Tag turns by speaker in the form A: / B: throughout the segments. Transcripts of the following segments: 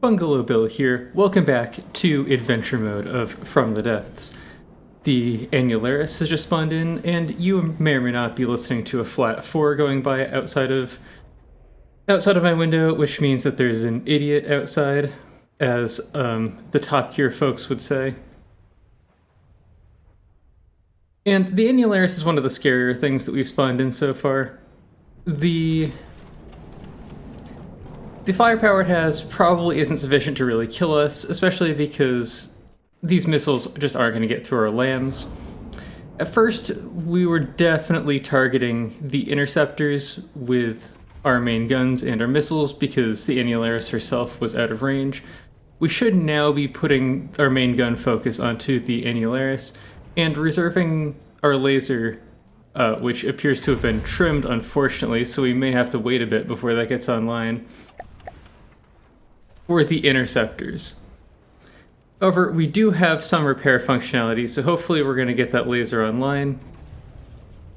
A: Bungalow Bill here. Welcome back to Adventure Mode of From the Depths. The Annularis has just spawned in, and you may or may not be listening to a flat 4 going by outside of my window, which means that there's an idiot outside, as the top tier folks would say. And the Annularis is one of the scarier things that we've spawned in so far. The firepower it has probably isn't sufficient to really kill us, especially because these missiles just aren't going to get through our lambs. At first, we were definitely targeting the interceptors with our main guns and our missiles because the Annularis herself was out of range. We should now be putting our main gun focus onto the Annularis and reserving our laser, which appears to have been trimmed, unfortunately, so we may have to wait a bit before that gets online, for the interceptors. However, we do have some repair functionality, so hopefully we're going to get that laser online.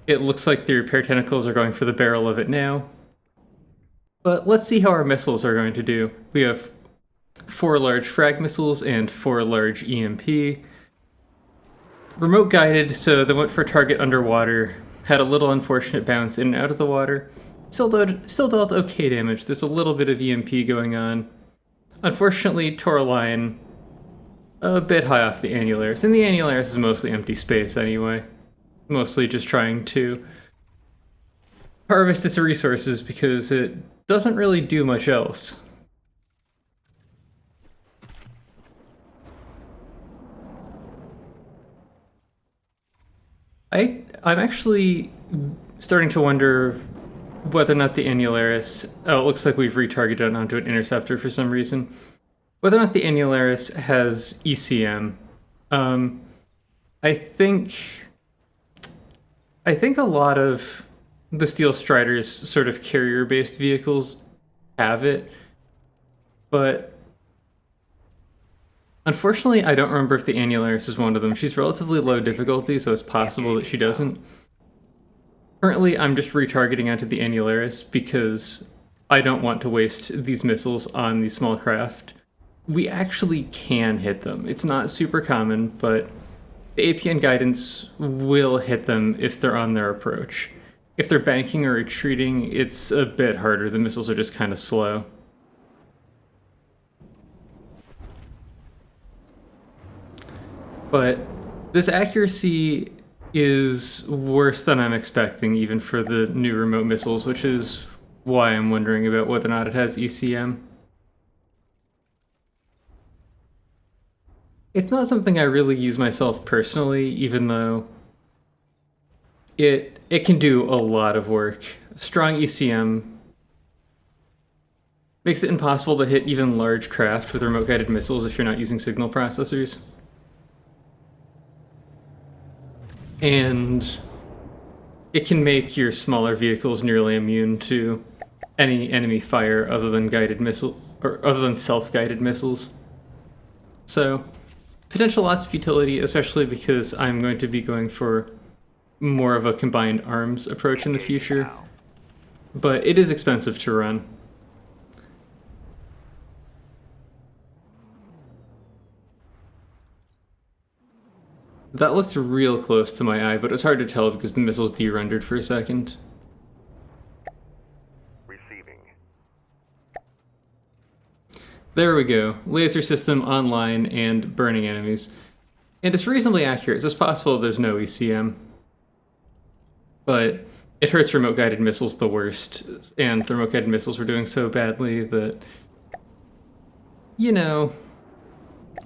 A: It looks like the repair tentacles are going for the barrel of it now. But let's see how our missiles are going to do. We have 4 large frag missiles and 4 large EMP. Remote guided, so they went for target underwater, had a little unfortunate bounce in and out of the water. Still dealt okay damage. There's a little bit of EMP going on. Unfortunately, tore a line a bit high off the Annularis, and the Annularis is mostly empty space anyway. Mostly just trying to harvest its resources because it doesn't really do much else. I'm actually starting to wonder whether or not the Annularis... Oh, it looks like we've retargeted it onto an interceptor for some reason. Whether or not the Annularis has ECM. I think a lot of the Steel Strider's sort of carrier-based vehicles have it, but unfortunately I don't remember if the Annularis is one of them. She's relatively low difficulty, so it's possible that she doesn't. Currently, I'm just retargeting onto the Annularis because I don't want to waste these missiles on these small craft. We actually can hit them. It's not super common, but the APN guidance will hit them if they're on their approach. If they're banking or retreating, it's a bit harder. The missiles are just kind of slow. But this accuracy is worse than I'm expecting, even for the new remote missiles, which is why I'm wondering about whether or not it has ECM. It's not something I really use myself personally, even though it can do a lot of work. Strong ECM makes it impossible to hit even large craft with remote-guided missiles if you're not using signal processors. And it can make your smaller vehicles nearly immune to any enemy fire other than guided missile or other than self-guided missiles. So, potential lots of utility, especially because I'm going to be going for more of a combined arms approach in the future. But it is expensive to run. That looked real close to my eye, but it was hard to tell because the missiles de-rendered for a second.
B: Receiving.
A: There we go. Laser system online and burning enemies. And it's reasonably accurate. It's just possible there's no ECM. But it hurts remote-guided missiles the worst, and the remote-guided missiles were doing so badly that, you know,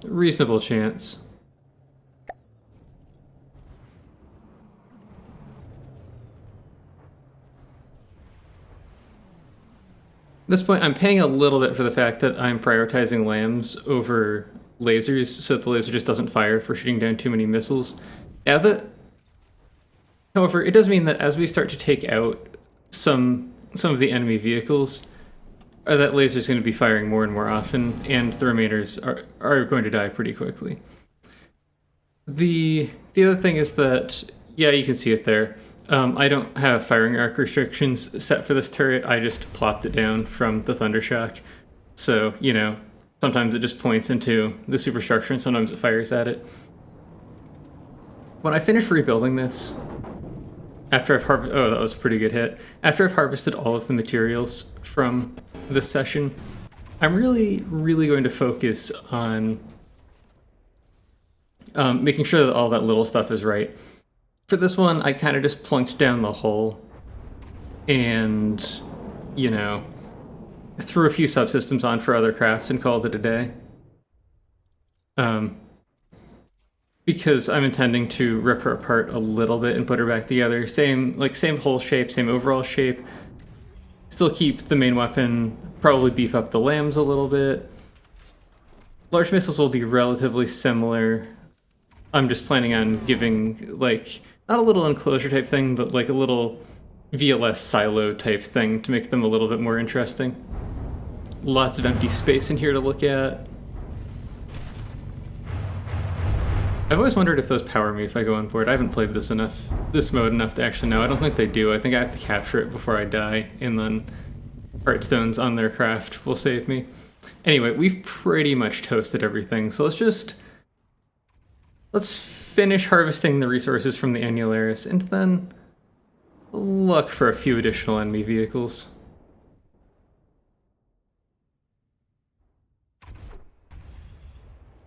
A: reasonable chance. At this point, I'm paying a little bit for the fact that I'm prioritizing lambs over lasers, so that the laser just doesn't fire for shooting down too many missiles. However, it does mean that as we start to take out some of the enemy vehicles, that laser is going to be firing more and more often, and the remainers are going to die pretty quickly. The other thing is that, yeah, you can see it there. I don't have firing arc restrictions set for this turret. I just plopped it down from the Thundershock. So, you know, Sometimes it just points into the superstructure and sometimes it fires at it. When I finish rebuilding this, after I've oh, that was a pretty good hit. After I've harvested all of the materials from this session, I'm really going to focus on making sure that all that little stuff is right. For this one, I kind of just plunked down the hole and, you know, threw a few subsystems on for other crafts and called it a day. Because I'm intending to rip her apart a little bit and put her back together. Same hole shape, same overall shape. Still keep the main weapon, probably beef up the lambs a little bit. Large missiles will be relatively similar. I'm just planning on giving, like, not a little enclosure type thing, but like a little VLS silo type thing to make them a little bit more interesting. Lots of empty space in here to look at. I've always wondered if those power me if I go on board. I haven't played this mode enough to actually know. I don't think they do. I think I have to capture it before I die, and then Heartstones on their craft will save me. Anyway, we've pretty much toasted everything, so let's finish harvesting the resources from the Annularis, and then look for a few additional enemy vehicles.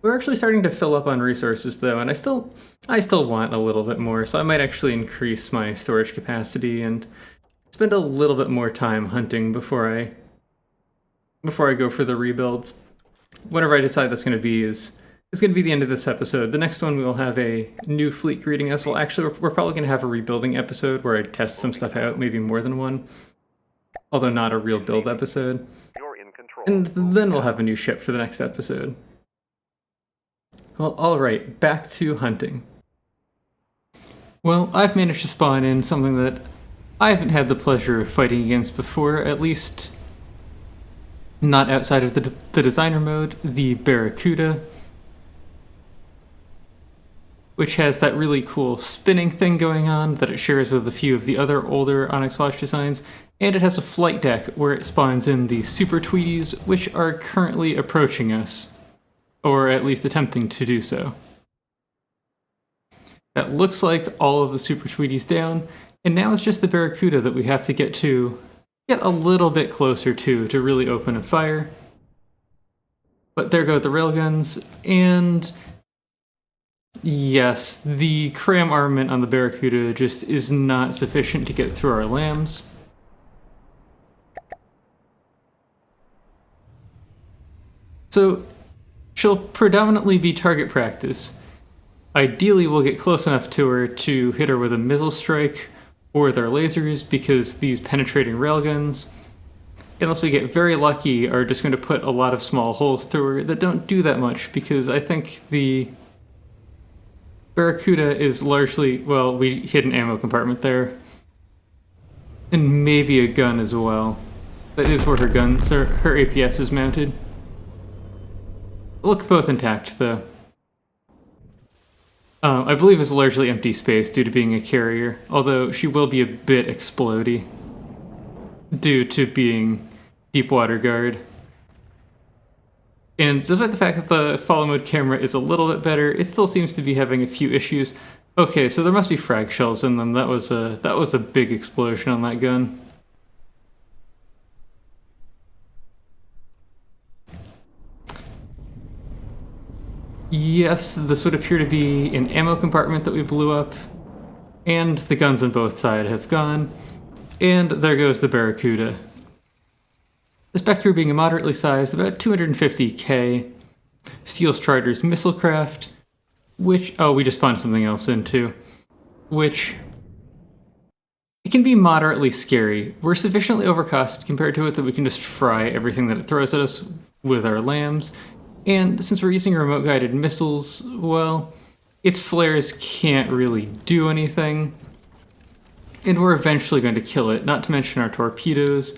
A: We're actually starting to fill up on resources though, and I still want a little bit more, so I might actually increase my storage capacity and spend a little bit more time hunting before I go for the rebuilds. Whatever I decide that's going to be it's going to be the end of this episode. The next one we will have a new fleet greeting us. Well, actually, we're probably going to have a rebuilding episode where I test some stuff out, maybe more than one, although not a real build episode. And then we'll have a new ship for the next episode. Well, alright, back to hunting. Well, I've managed to spawn in something that I haven't had the pleasure of fighting against before, at least not outside of the designer mode, the Barracuda, which has that really cool spinning thing going on that it shares with a few of the other older Onyx Watch designs, and it has a flight deck where it spawns in the Super Tweeties, which are currently approaching us. Or at least attempting to do so. That looks like all of the Super Tweeties down, and now it's just the Barracuda that we have to get a little bit closer to really open a fire. But there go the railguns, and yes, the cram armament on the Barracuda just is not sufficient to get through our lambs. So she'll predominantly be target practice. Ideally, we'll get close enough to her to hit her with a missile strike or with our lasers, because these penetrating railguns, unless we get very lucky, are just going to put a lot of small holes through her that don't do that much, because I think the Barracuda is largely, well, we hit an ammo compartment there. And maybe a gun as well. That is where her APS is mounted. Look both intact, though. I believe it's largely empty space due to being a carrier, although she will be a bit explodey due to being deep water guard. And despite the fact that the follow mode camera is a little bit better, it still seems to be having a few issues. Okay, so there must be frag shells in them. That was a big explosion on that gun. Yes, this would appear to be an ammo compartment that we blew up, and the guns on both sides have gone, and there goes the Barracuda. The Specter being a moderately sized, about 250k, Steel Strider's missile craft, which, oh, we just spawned something else in too, which, it can be moderately scary. We're sufficiently overcost compared to it that we can just fry everything that it throws at us with our lambs. And since we're using remote guided missiles, well, its flares can't really do anything. And we're eventually going to kill it, not to mention our torpedoes.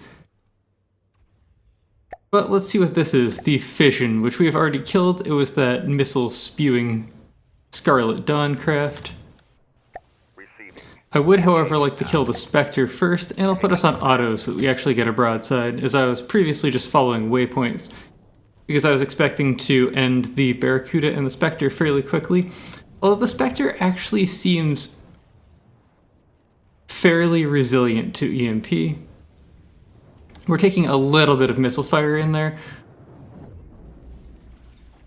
A: But let's see what this is, the Fission, which we have already killed. It was that missile spewing Scarlet Dawn craft. I would, however, like to kill the Specter first, and I'll put us on auto so that we actually get a broadside, as I was previously just following waypoints. because I was expecting to end the Barracuda and the Specter fairly quickly. Although the Specter actually seems fairly resilient to EMP. We're taking a little bit of missile fire in there.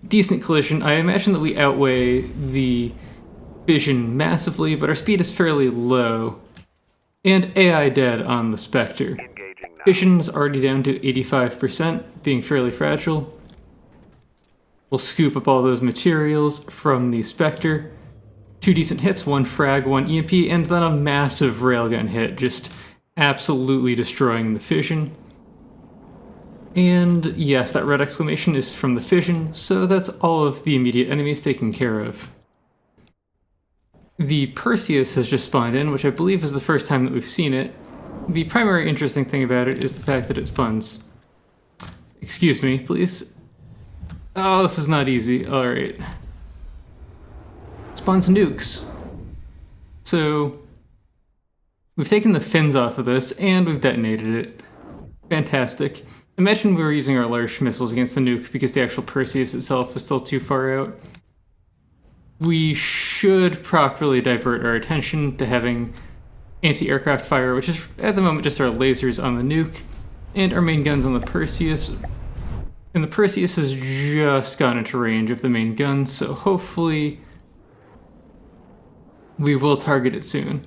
A: Decent collision. I imagine that we outweigh the vision massively, but our speed is fairly low. And AI dead on the Specter. Vision's already down to 85%, being fairly fragile. We'll scoop up all those materials from the Specter. 2 decent hits, 1 frag, 1 EMP, and then a massive railgun hit, just absolutely destroying the fission. And yes, that red exclamation is from the fission, so that's all of the immediate enemies taken care of. The Perseus has just spawned in, which I believe is the first time that we've seen it. The primary interesting thing about it is the fact that it spawns... Excuse me, please. Oh, this is not easy. Alright. Spawns nukes. So, we've taken the fins off of this, and we've detonated it. Fantastic. Imagine we were using our large missiles against the nuke because the actual Perseus itself was still too far out. We should properly divert our attention to having anti-aircraft fire, which is at the moment just our lasers on the nuke, and our main guns on the Perseus. And the Perseus has just gone into range of the main guns, so hopefully we will target it soon.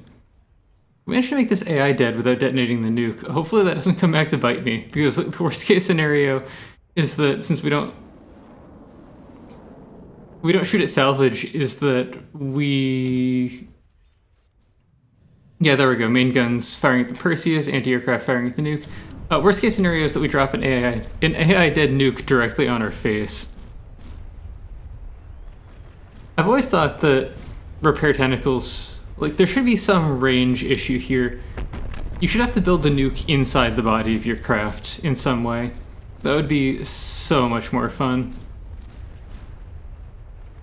A: We managed to make this AI dead without detonating the nuke. Hopefully that doesn't come back to bite me, because the worst case scenario is that since we don't shoot at salvage, is that we... Yeah, there we go. Main guns firing at the Perseus, anti-aircraft firing at the nuke. Worst case scenario is that we drop an AI dead nuke directly on our face. I've always thought that repair tentacles, like, there should be some range issue here. You should have to build the nuke inside the body of your craft in some way. That would be so much more fun.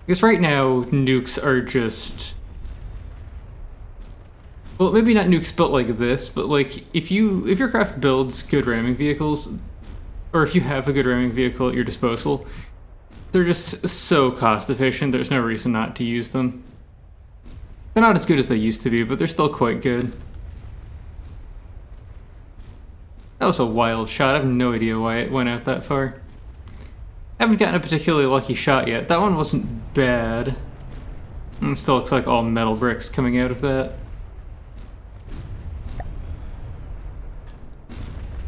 A: Because right now, nukes are just... Well, maybe not nukes built like this, but like, if your craft builds good ramming vehicles, or if you have a good ramming vehicle at your disposal, they're just so cost efficient, there's no reason not to use them. They're not as good as they used to be, but they're still quite good. That was a wild shot. I have no idea why it went out that far. I haven't gotten a particularly lucky shot yet. That one wasn't bad. It still looks like all metal bricks coming out of that.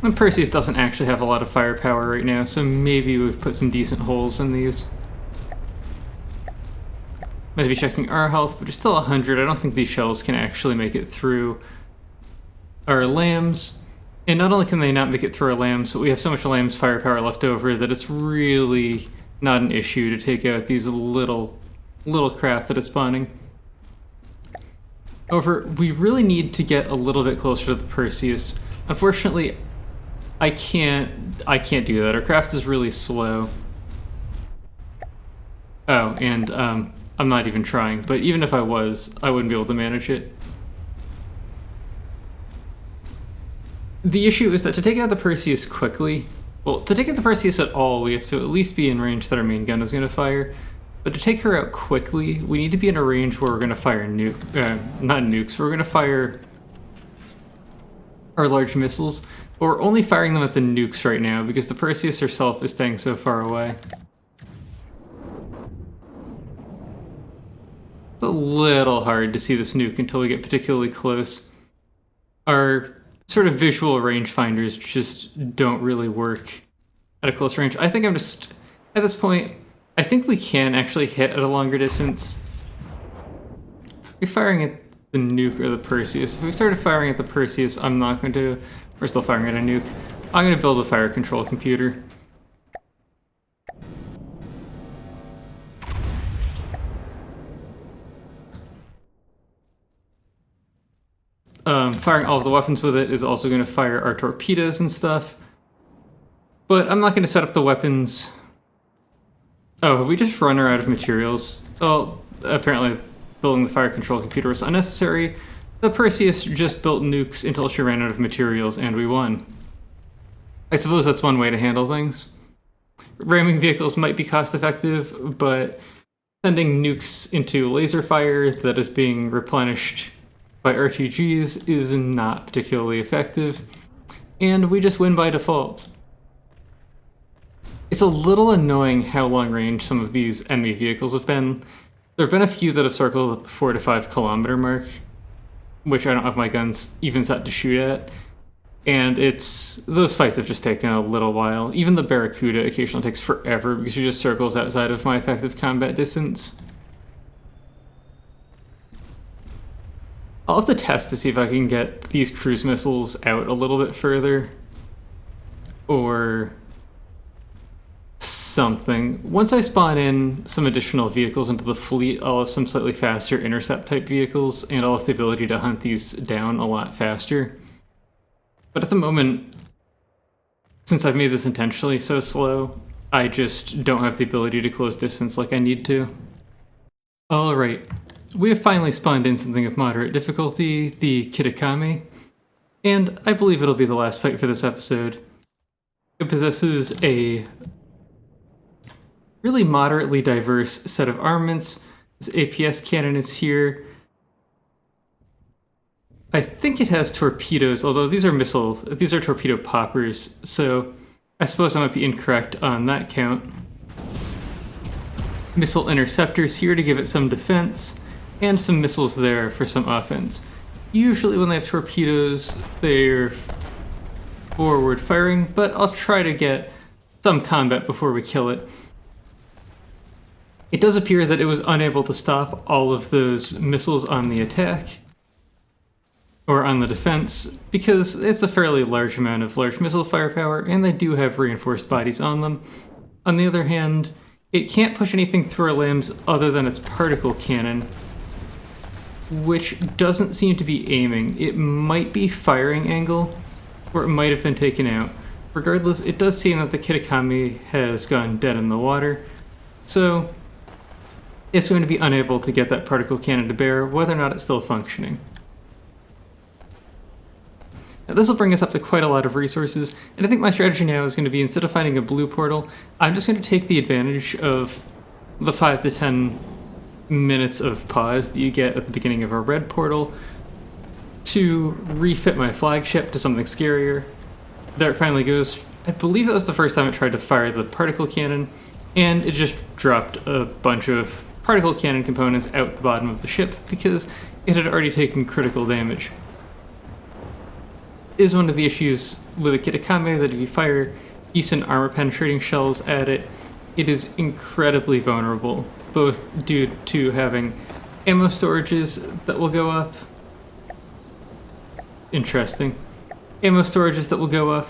A: And Perseus doesn't actually have a lot of firepower right now, so maybe we've put some decent holes in these. Might be checking our health, but it's still 100. I don't think these shells can actually make it through our lambs. And not only can they not make it through our lambs, but we have so much lambs firepower left over that it's really not an issue to take out these little craft that is spawning. However, we really need to get a little bit closer to the Perseus. Unfortunately, I can't do that. Our craft is really slow. Oh, and I'm not even trying, but even if I was, I wouldn't be able to manage it. The issue is that to take out the Perseus quickly, well, to take out the Perseus at all, we have to at least be in range that our main gun is going to fire. But to take her out quickly, we need to be in a range where we're going to fire not nukes, we're going to fire our large missiles. But we're only firing them at the nukes right now because the Perseus herself is staying so far away. It's a little hard to see this nuke until we get particularly close. Our sort of visual rangefinders just don't really work at a close range. I think I'm just, at this point, I think we can actually hit at a longer distance. We're firing at the nuke or the Perseus. If we started firing at the Perseus, I'm not going to... We're still firing at a nuke. I'm going to build a fire control computer. Firing all of the weapons with it is also going to fire our torpedoes and stuff. But I'm not going to set up the weapons... Oh, have we just run her out of materials? Oh, apparently building the fire control computer was unnecessary. The Perseus just built nukes until she ran out of materials, and we won. I suppose that's one way to handle things. ramming vehicles might be cost effective, but sending nukes into laser fire that is being replenished by RTGs is not particularly effective, and we just win by default. It's a little annoying how long range some of these enemy vehicles have been. There have been a few that have circled at the 4 to 5 kilometer mark, which I don't have my guns even set to shoot at. And those fights have just taken a little while. Even the Barracuda occasionally takes forever because she just circles outside of my effective combat distance. I'll have to test to see if I can get these cruise missiles out a little bit further. Or something. Once I spawn in some additional vehicles into the fleet, I'll have some slightly faster intercept type vehicles, and I'll have the ability to hunt these down a lot faster. But at the moment, since I've made this intentionally so slow, I just don't have the ability to close distance like I need to. Alright, we have finally spawned in something of moderate difficulty, the Kitakami, and I believe it'll be the last fight for this episode. It possesses a really moderately diverse set of armaments. This APS cannon is here. I think it has torpedoes, although these are torpedo poppers, so I suppose I might be incorrect on that count. Missile interceptors here to give it some defense, and some missiles there for some offense. Usually when they have torpedoes, they're forward firing, but I'll try to get some combat before we kill it. It does appear that it was unable to stop all of those missiles on the attack, or on the defense, because it's a fairly large amount of large missile firepower, and they do have reinforced bodies on them. On the other hand, it can't push anything through our limbs other than its particle cannon, which doesn't seem to be aiming. It might be firing angle, or it might have been taken out. Regardless, it does seem that the Kitakami has gone dead in the water, so it's going to be unable to get that particle cannon to bear, whether or not it's still functioning. Now, this will bring us up to quite a lot of resources, and I think my strategy now is going to be, instead of finding a blue portal, I'm just going to take the advantage of the 5 to 10 minutes of pause that you get at the beginning of a red portal to refit my flagship to something scarier. There it finally goes. I believe that was the first time it tried to fire the particle cannon, and it just dropped a bunch of particle cannon components out the bottom of the ship because it had already taken critical damage. It is one of the issues with a Kitakami that if you fire decent armor penetrating shells at it, it is incredibly vulnerable, both due to having ammo storages that will go up. Interesting. Ammo storages that will go up,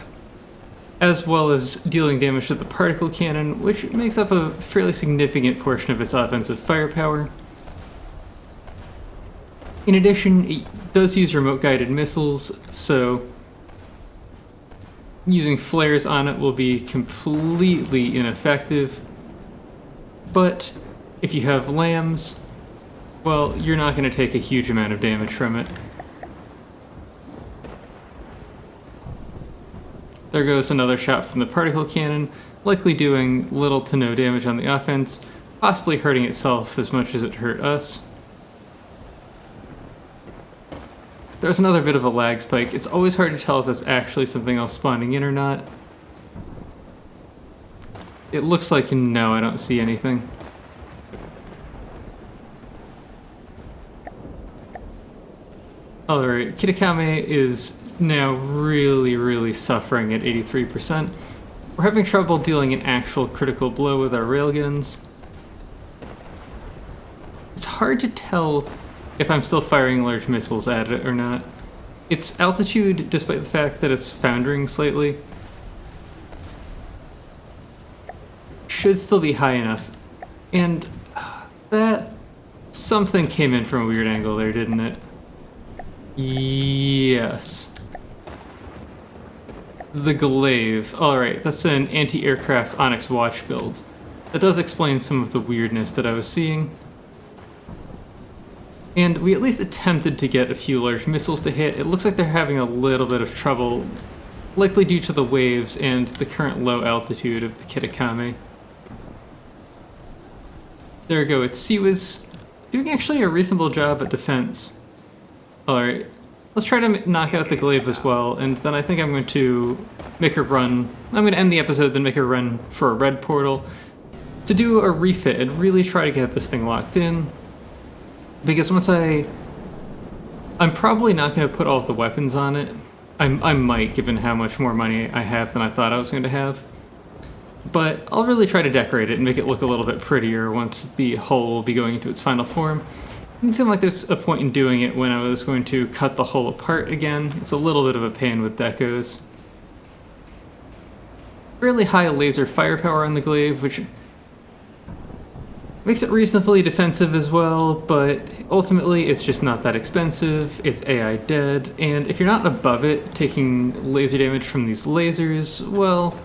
A: as well as dealing damage to the particle cannon, which makes up a fairly significant portion of its offensive firepower. In addition, it does use remote-guided missiles, so using flares on it will be completely ineffective. But if you have lambs, well, you're not going to take a huge amount of damage from it. There goes another shot from the particle cannon, likely doing little to no damage on the offense, possibly hurting itself as much as it hurt us. There's another bit of a lag spike. It's always hard to tell if that's actually something else spawning in or not. It looks like no, I don't see anything. Alright, Kitakami is now really suffering at 83%. We're having trouble dealing an actual critical blow with our railguns. It's hard to tell if I'm still firing large missiles at it or not. Its altitude, despite the fact that it's foundering slightly, should still be high enough. And that something came in from a weird angle there, didn't it? Yes. The glaive. Alright, that's an anti-aircraft Onyx watch build. That does explain some of the weirdness that I was seeing. And we at least attempted to get a few large missiles to hit. It looks like they're having a little bit of trouble likely due to the waves and the current low altitude of the Kitakami. There we go, it's Siwa's doing actually a reasonable job at defense. Alright, let's try to knock out the glaive as well, and then I think I'm going to make a run. I'm going to end the episode, then make a run for a red portal to do a refit and really try to get this thing locked in. Because once I'm probably not going to put all of the weapons on it. I might, given how much more money I have than I thought I was going to have. But I'll really try to decorate it and make it look a little bit prettier once the hull will be going into its final form. It didn't seem like there's a point in doing it when I was going to cut the hull apart again. It's a little bit of a pain with decos. Really high laser firepower on the glaive, which makes it reasonably defensive as well, but ultimately it's just not that expensive, it's AI dead, and if you're not above it taking laser damage from these lasers, well,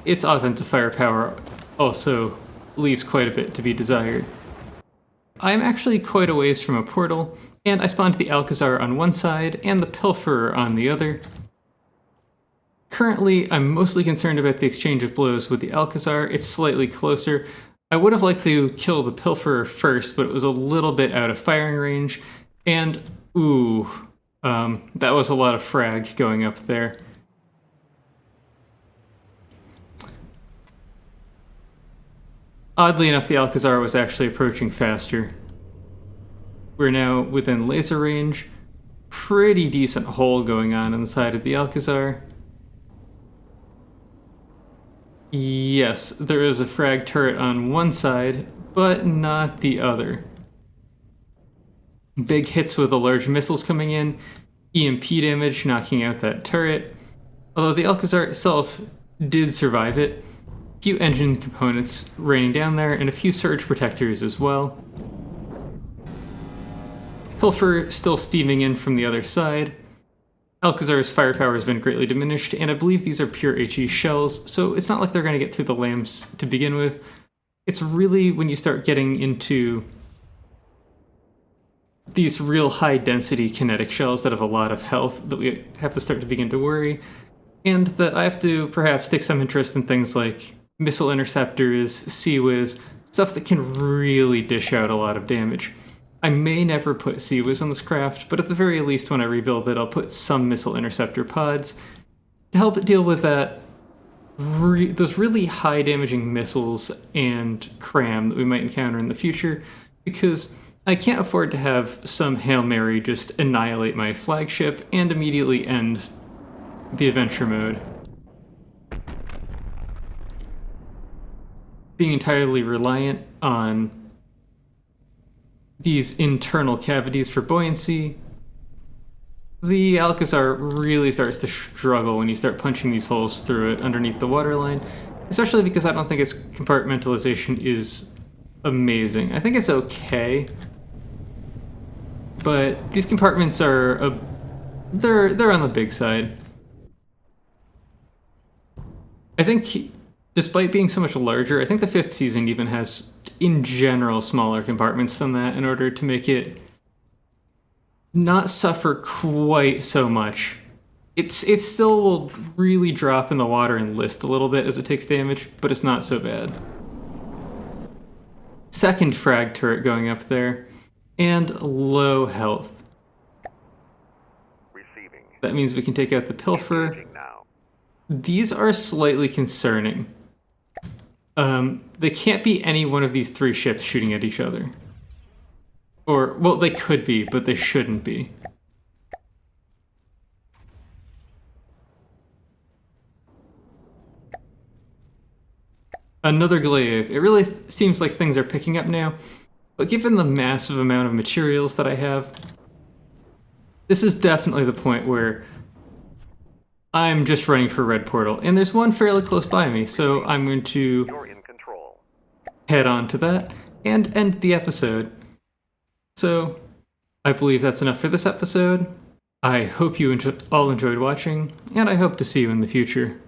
A: its offensive firepower also leaves quite a bit to be desired. I'm actually quite a ways from a portal, and I spawned the Alcazar on one side and the Pilferer on the other. Currently, I'm mostly concerned about the exchange of blows with the Alcazar. It's slightly closer. I would have liked to kill the Pilferer first, but it was a little bit out of firing range, and ooh, that was a lot of frag going up there. Oddly enough, the Alcazar was actually approaching faster. We're now within laser range. Pretty decent hole going on the side of the Alcazar. Yes, there is a frag turret on one side, but not the other. Big hits with the large missiles coming in, EMP damage knocking out that turret. Although the Alcazar itself did survive it. A few engine components raining down there, and a few surge protectors as well. Pilfer still steaming in from the other side. Alcazar's firepower has been greatly diminished, and I believe these are pure HE shells, so it's not like they're going to get through the lambs to begin with. It's really when you start getting into these real high-density kinetic shells that have a lot of health that we have to start to begin to worry, and that I have to perhaps take some interest in things like missile interceptors, Sea-Wiz, stuff that can really dish out a lot of damage. I may never put Sea-Wiz on this craft, but at the very least when I rebuild it, I'll put some missile interceptor pods to help it deal with that those really high damaging missiles and cram that we might encounter in the future, because I can't afford to have some Hail Mary just annihilate my flagship and immediately end the adventure mode. Being entirely reliant on these internal cavities for buoyancy, the Alcazar really starts to struggle when you start punching these holes through it underneath the waterline, especially because I don't think its compartmentalization is amazing. I think it's okay, but these compartments are they're on the big side. I think despite being so much larger, I think the 5th season even has, in general, smaller compartments than that in order to make it not suffer quite so much. It still will really drop in the water and list a little bit as it takes damage, but it's not so bad. Second frag turret going up there, and low health.
B: Receiving.
A: That means we can take out the Pilfer. These are slightly concerning. They can't be any one of these 3 ships shooting at each other. Or, well, they could be, but they shouldn't be. Another glaive. It really seems like things are picking up now, but given the massive amount of materials that I have, this is definitely the point where I'm just running for red portal, and there's one fairly close by me, so I'm going to head on to that and end the episode. So, I believe that's enough for this episode. I hope you all enjoyed watching, and I hope to see you in the future.